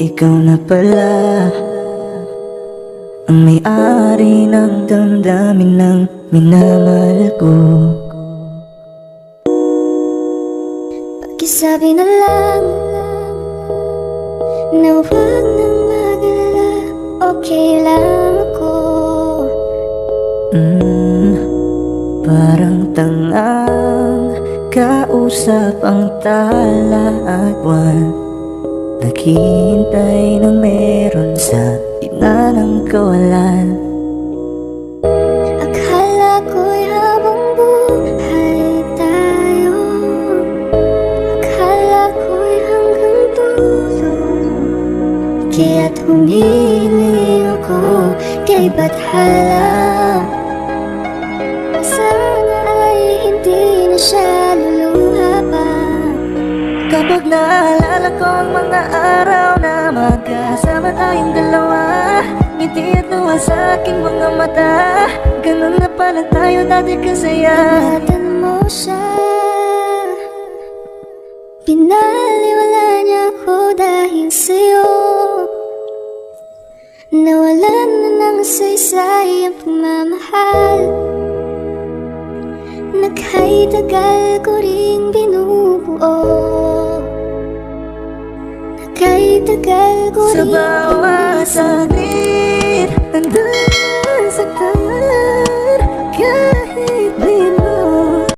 Ikaw na pala ang may-ari ng damdamin ng minamahal ko. Pakisabi na lang na huwag nang mag-alala, okay lang ako. Parang tangang kausap ang tala at buwan, naghihintay ng meron sa gitna ng kawalan. Akala ko'y habang buhay tayo, akala ko'y hanggang dulo, kaya't humiling ako kay Bathala. Sana ay hindi na siya luluha pa. Kapag naalala ko ang mga araw na magkasama tayong dalawa, ngiti at luha sa aking mga mata, ganun na pala tayo dati kasaya. Ingatan mo siya, pinaliwala niya ako dahil sa'yo. Nawalan na ng saysay ang pagmamahal, nagkay-tagal ko ring binubuo, nagkay-tagal ko Sa ring bawat saglit